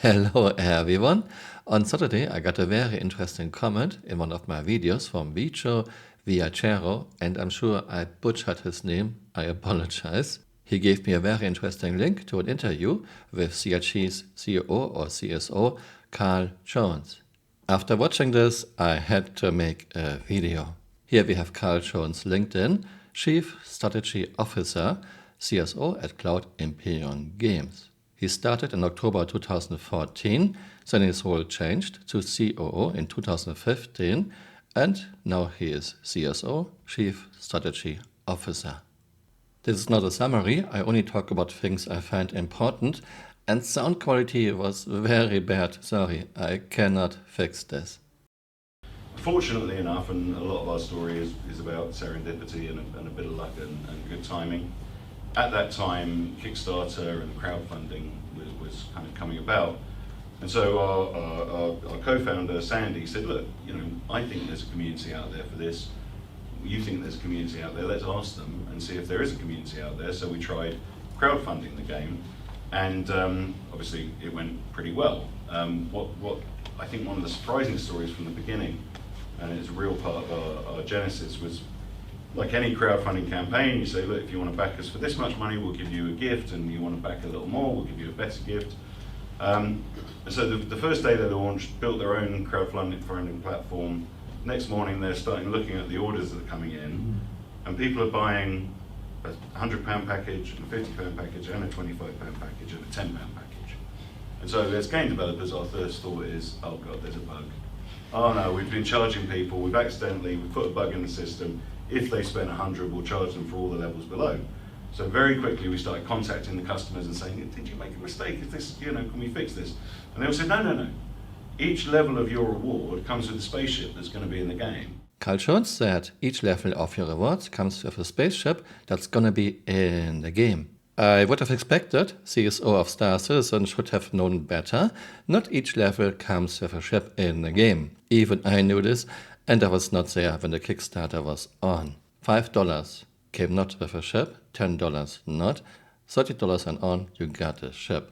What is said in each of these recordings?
Hello everyone. On Saturday I got a very interesting comment in one of my videos from Vicho Viachero, and I'm sure I butchered his name. I apologize. He gave me a very interesting link to an interview with CRG's COO or CSO Carl Jones. After watching this, I had to make a video. Here we have Carl Jones' LinkedIn, Chief Strategy Officer, CSO at Cloud Imperium Games. He started in October 2014, then his role changed to COO in 2015, and now he is CSO, Chief Strategy Officer. This is not a summary, I only talk about things I find important, and sound quality was very bad. Sorry, I cannot fix this. Fortunately enough, and a lot of our story is about serendipity and a bit of luck and good timing. At that time, Kickstarter and crowdfunding was kind of coming about. And so our co-founder, Sandy, said, look, I think there's a community out there for this. You think there's a community out there, let's ask them and see if there is a community out there. So we tried crowdfunding the game, and obviously it went pretty well. What I think one of the surprising stories from the beginning, and it's a real part of our genesis, was like any crowdfunding campaign, you say, look, if you want to back us for this much money, we'll give you a gift, and you want to back a little more, we'll give you a better gift. And so the first day they launched, built their own crowdfunding platform. Next morning they're starting looking at the orders that are coming in, and people are buying a £100 package, and a £50 package, and a £25 package, and a £10 package. And so as game developers, our first thought is, oh God, there's a bug. Oh no, we've been charging people, we've put a bug in the system. If they spend 100, we'll charge them for all the levels below. So very quickly we started contacting the customers and saying, did you make a mistake? Is this, can we fix this? And they all said, no. Each level of your reward comes with a spaceship that's going to be in the game. Carl Jones said each level of your rewards comes with a spaceship that's going to be in the game. I would have expected CSO of Star Citizen should have known better. Not each level comes with a ship in the game. Even I knew this, and I was not there when the Kickstarter was on. $5 came not with a ship, $10 not, $30 and on you got a ship.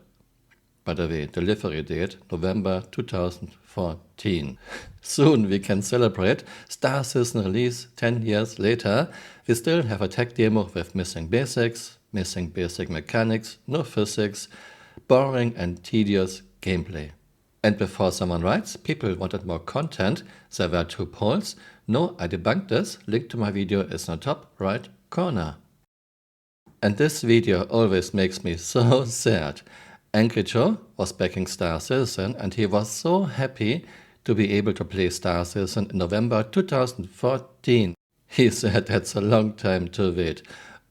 By the way, delivery date, November 2014. Soon we can celebrate Star Citizen release 10 years later. We still have a tech demo with missing basics, missing basic mechanics, no physics, boring and tedious gameplay. And before someone writes, people wanted more content, there were 2 polls. No, I debunked this. Link to my video is in the top right corner. And this video always makes me so sad. Angry Joe was backing Star Citizen, and he was so happy to be able to play Star Citizen in November 2014. He said that's a long time to wait.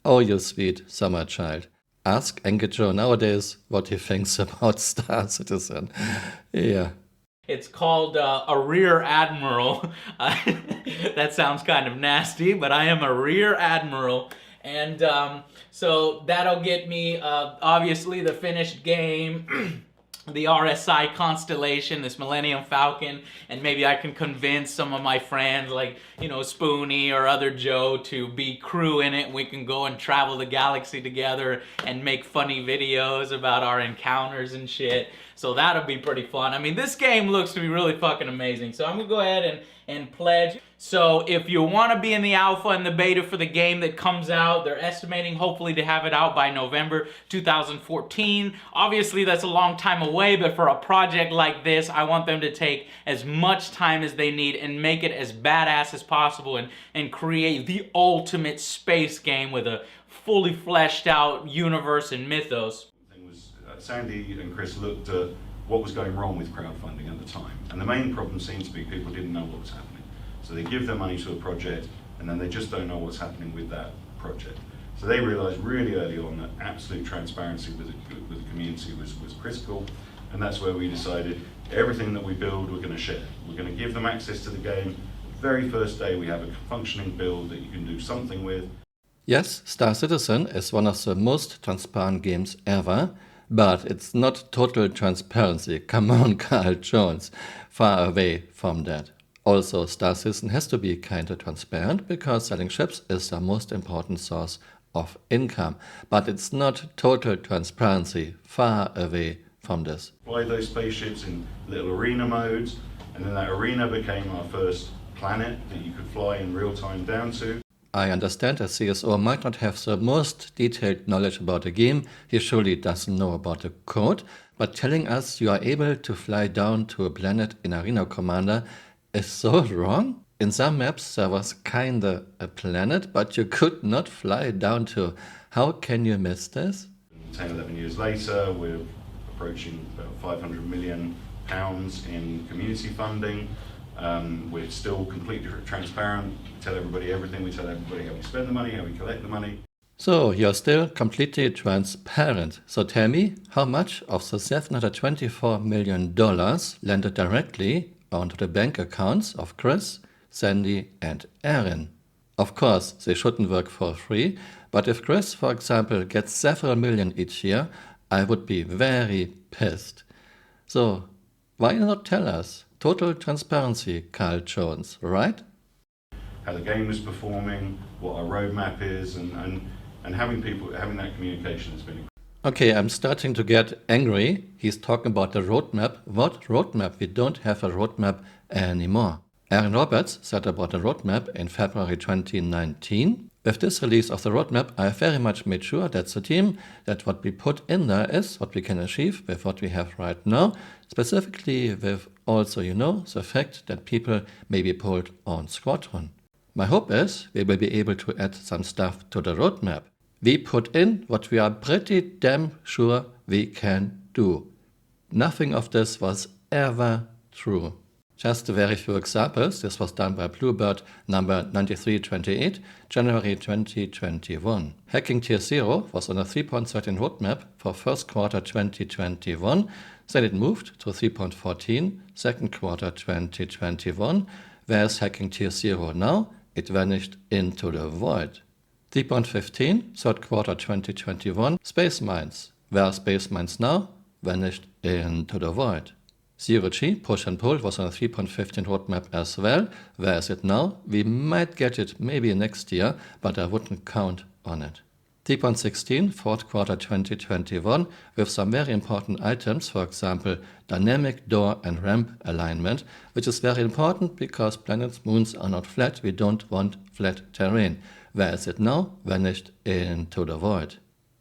Oh, you sweet summer child. Ask Angry Joe nowadays what he thinks about Star Citizen. Yeah. It's called a rear admiral. That sounds kind of nasty, but I am a rear admiral. And so that'll get me, obviously, the finished game, the RSI Constellation, this Millennium Falcon, and maybe I can convince some of my friends like, Spoonie or other Joe to be crew in it. We can go and travel the galaxy together and make funny videos about our encounters and shit. So that'll be pretty fun. I mean, this game looks to be really fucking amazing. So I'm gonna go ahead and pledge. So if you want to be in the alpha and the beta for the game that comes out, they're estimating hopefully to have it out by November 2014. Obviously that's a long time away, but for a project like this, I want them to take as much time as they need and make it as badass as possible and create the ultimate space game with a fully fleshed out universe and mythos. Sandy and Chris looked at what was going wrong with crowdfunding at the time, and the main problem seemed to be people didn't know what was happening. So they give their money to a project, and then they just don't know what's happening with that project. So they realized really early on that absolute transparency with the community was critical, and that's where we decided everything that we build we're going to share. We're going to give them access to the game. The very first day we have a functioning build that you can do something with. Yes, Star Citizen is one of the most transparent games ever. But it's not total transparency. Come on, Carl Jones. Far away from that. Also, Star Citizen has to be kind of transparent because selling ships is the most important source of income. But it's not total transparency. Far away from this. Fly those spaceships in little arena modes, and then that arena became our first planet that you could fly in real time down to. I understand that CSO might not have the most detailed knowledge about the game, he surely doesn't know about the code, but telling us you are able to fly down to a planet in Arena Commander is so wrong. In some maps there was kinda a planet, but you could not fly down to. How can you miss this? 10, 11 years later, we're approaching about £500 million in community funding. We're still completely transparent. We tell everybody everything. We tell everybody how we spend the money, how we collect the money. So you're still completely transparent. So tell me, how much of the $724 million landed directly onto the bank accounts of Chris, Sandy and Aaron? Of course, they shouldn't work for free, but if Chris, for example, gets several million each year, I would be very pissed. So why not tell us? Total transparency, Carl Jones, right? How the game is performing, what our roadmap is, and having that communication has been incredible. Okay, I'm starting to get angry. He's talking about the roadmap. What roadmap? We don't have a roadmap anymore. Aaron Roberts said about the roadmap in February 2019. With this release of the roadmap, I very much made sure that's the team, that what we put in there is what we can achieve with what we have right now, specifically with also, the fact that people may be pulled on Squadron. My hope is we will be able to add some stuff to the roadmap. We put in what we are pretty damn sure we can do. Nothing of this was ever true. Just a very few examples. This was done by Bluebird number 9328, January 2021. Hacking Tier 0 was on a 3.13 roadmap for first quarter 2021. Then it moved to 3.14, second quarter 2021. Whereas Hacking Tier 0 now, it vanished into the void. 3.15, third quarter 2021, Space Mines. Where are Space Mines now? Vanished into the void. Zero G, Push and Pull, was on a 3.15 roadmap as well. Where is it now? We might get it maybe next year, but I wouldn't count on it. 3.16, fourth quarter 2021, with some very important items, for example, dynamic door and ramp alignment, which is very important because planets, moons are not flat. We don't want flat terrain. Where is it now? Vanished into the void.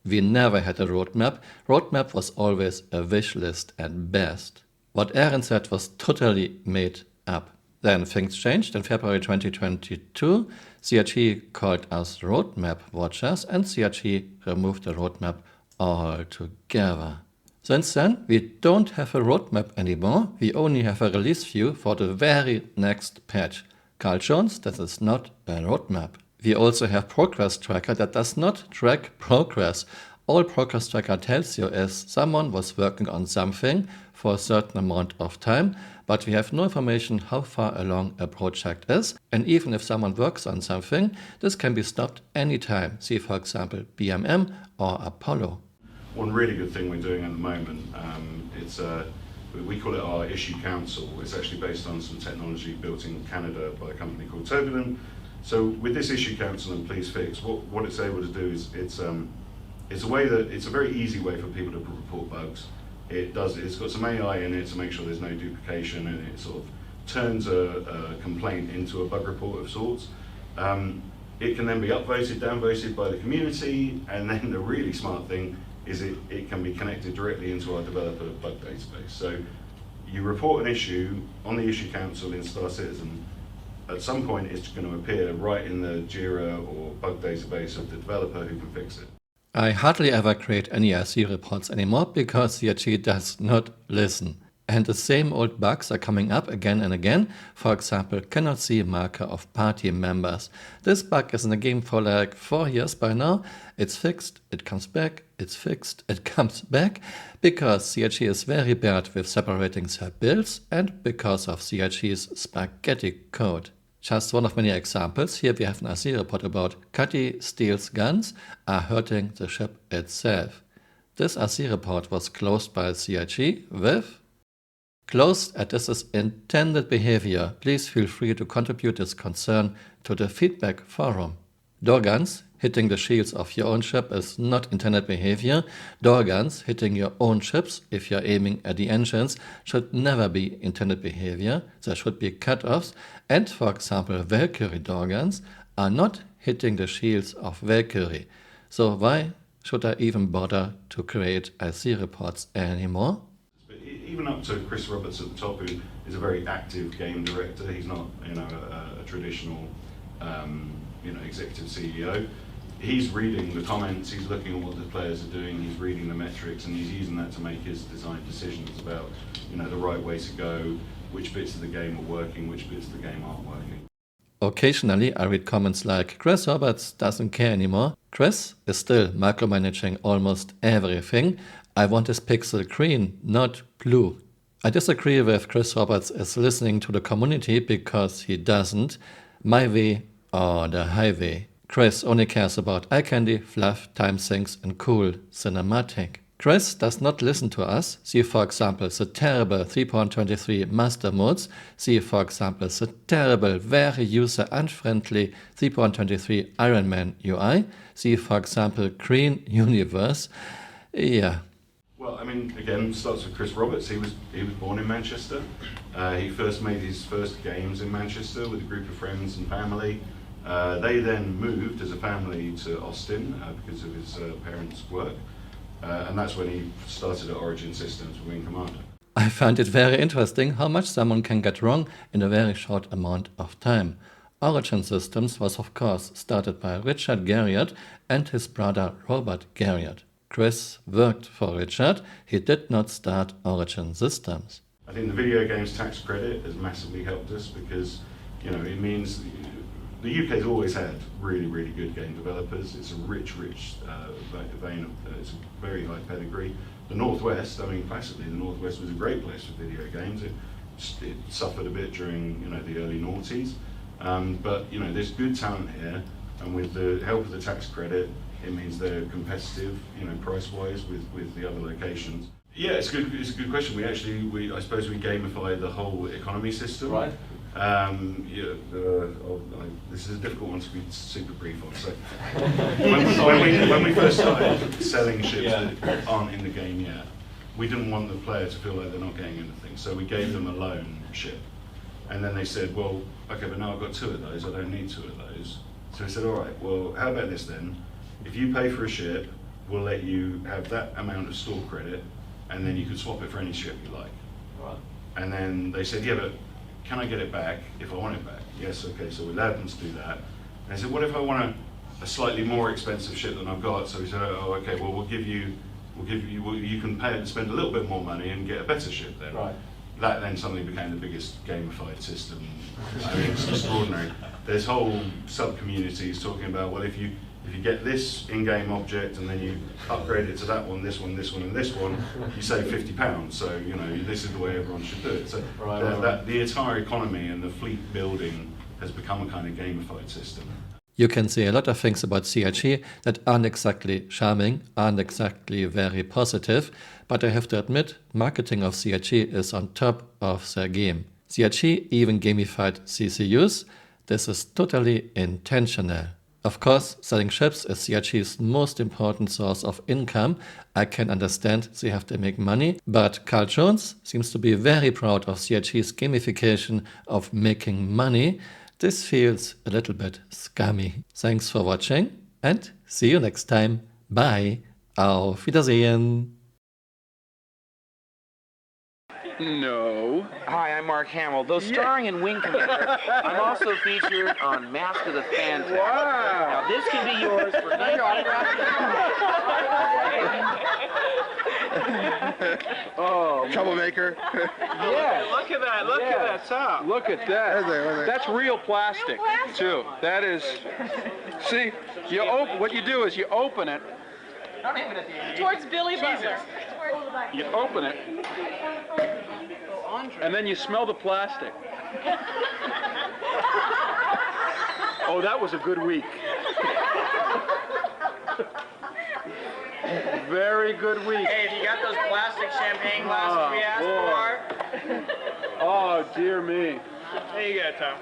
We never had a roadmap. Roadmap was always a wish list at best. What Aaron said was totally made up. Then things changed in February 2022. CRG called us roadmap watchers and CRG removed the roadmap altogether. Since then, we don't have a roadmap anymore. We only have a release view for the very next patch. Carl Jones, that is not a roadmap. We also have progress tracker that does not track progress. All progress tracker tells you is someone was working on something for a certain amount of time, but we have no information how far along a project is. And even if someone works on something, this can be stopped anytime. See, for example, BMM or Apollo. One really good thing we're doing at the moment, we call it our issue council. It's actually based on some technology built in Canada by a company called TOSHIBA. So with this issue council and please fix, what it's able to do is it's a very easy way for people to report bugs. It's got some AI in it to make sure there's no duplication, and it sort of turns a complaint into a bug report of sorts. It can then be upvoted, downvoted by the community, and then the really smart thing is it can be connected directly into our developer bug database. So you report an issue on the issue council in Star Citizen. At some point it's going to appear right in the Jira or bug database of the developer who can fix it. I hardly ever create any IC reports anymore because CRG does not listen. And the same old bugs are coming up again and again. For example, cannot see marker of party members. This bug is in the game for like 4 years by now. It's fixed, it comes back, it's fixed, it comes back. Because CRG is very bad with separating their builds and because of CRG's spaghetti code. Just one of many examples. Here we have an RC report about Cutty Steele's guns are hurting the ship itself. This RC report was closed by CRG with closed at this is intended behavior. Please feel free to contribute this concern to the feedback forum. Door guns hitting the shields of your own ship is not intended behavior. Door guns hitting your own ships, if you're aiming at the engines, should never be intended behavior. There should be cutoffs. And, for example, Valkyrie door guns are not hitting the shields of Valkyrie. So why should I even bother to create IC reports anymore? But even up to Chris Roberts at the top, who is a very active game director, he's not, a traditional, executive CEO. He's reading the comments, he's looking at what the players are doing, he's reading the metrics, and he's using that to make his design decisions about, the right way to go, which bits of the game are working, which bits of the game aren't working. Occasionally, I read comments like, Chris Roberts doesn't care anymore. Chris is still micromanaging almost everything. I want his pixel green, not blue. I disagree with Chris Roberts is listening to the community because he doesn't. My way or the highway. Chris only cares about eye candy, fluff, time sinks, and cool cinematic. Chris does not listen to us. See, for example, the terrible 3.23 master modes. See, for example, the terrible, very user-unfriendly 3.23 Iron Man UI. See, for example, Green Universe. Yeah. Well, again, starts with Chris Roberts. He was born in Manchester. He first made his first games in Manchester with a group of friends and family. They then moved as a family to Austin because of his parents' work. And that's when he started at Origin Systems with Wing Commander. I find it very interesting how much someone can get wrong in a very short amount of time. Origin Systems was of course started by Richard Garriott and his brother Robert Garriott. Chris worked for Richard, he did not start Origin Systems. I think the video games tax credit has massively helped us because, it means the UK has always had really, really good game developers. It's a rich vein of, it's a very high pedigree. The Northwest, classically, the Northwest was a great place for video games. It suffered a bit during, the early noughties. But, there's good talent here, and with the help of the tax credit, it means they're competitive, price-wise with the other locations. Yeah, it's a good question. I suppose we gamify the whole economy system. Right. This is a difficult one to be super brief on. So when we first started selling ships that aren't in the game yet, we didn't want the player to feel like they're not getting anything. So we gave them a loan ship. And then they said, well, okay, but now I've got 2 of those, I don't need 2 of those. So we said, all right, well, how about this then? If you pay for a ship, we'll let you have that amount of store credit, and then you can swap it for any ship you like. Right. And then they said, yeah, but can I get it back if I want it back? Yes, okay, so we allowed them to do that. And I said, what if I want a slightly more expensive ship than I've got? So we said, oh, okay, well, you can pay and spend a little bit more money and get a better ship then. Right. That then suddenly became the biggest gamified system. It's extraordinary. There's whole sub-communities talking about, well, if you get this in-game object and then you upgrade it to that one, this one, this one, and this one, you save £50. So, this is the way everyone should do it. So the entire economy and the fleet building has become a kind of gamified system. You can say a lot of things about CRG that aren't exactly charming, aren't exactly very positive, but I have to admit, marketing of CRG is on top of their game. CRG even gamified CCUs. This is totally intentional. Of course, selling ships is CRG's most important source of income. I can understand they have to make money, but Carl Jones seems to be very proud of CRG's gamification of making money. This feels a little bit scummy. Thanks for watching and see you next time. Bye. Auf Wiedersehen. No. Hi, I'm Mark Hamill. Though starring in Wing Commander, I'm also featured on Mask of the Phantom. Wow. Now this can be yours for Oh, troublemaker. Yeah, look at that. Look at that top. Look at that. That's real plastic, too. That is. See, what you do is you open it. Towards Billy Butler. You open it, and then you smell the plastic. Oh, that was a good week. Very good week. Hey, have you got those plastic champagne glasses we asked for? Oh, dear me. There you go, Tom.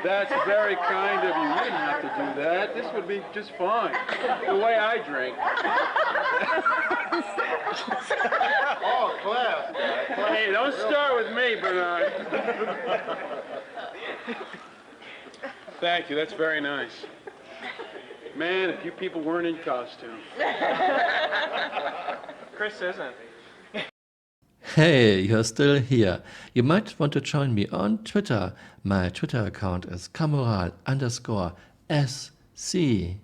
That's very kind of you. You didn't have to do that. This would be just fine. The way I drink. Oh, class. Hey, don't start with me, Bernard. Thank you. That's very nice. Man, if you people weren't in costume. Chris isn't. Hey, you're still here. You might want to join me on Twitter. My Twitter account is Camural_SC.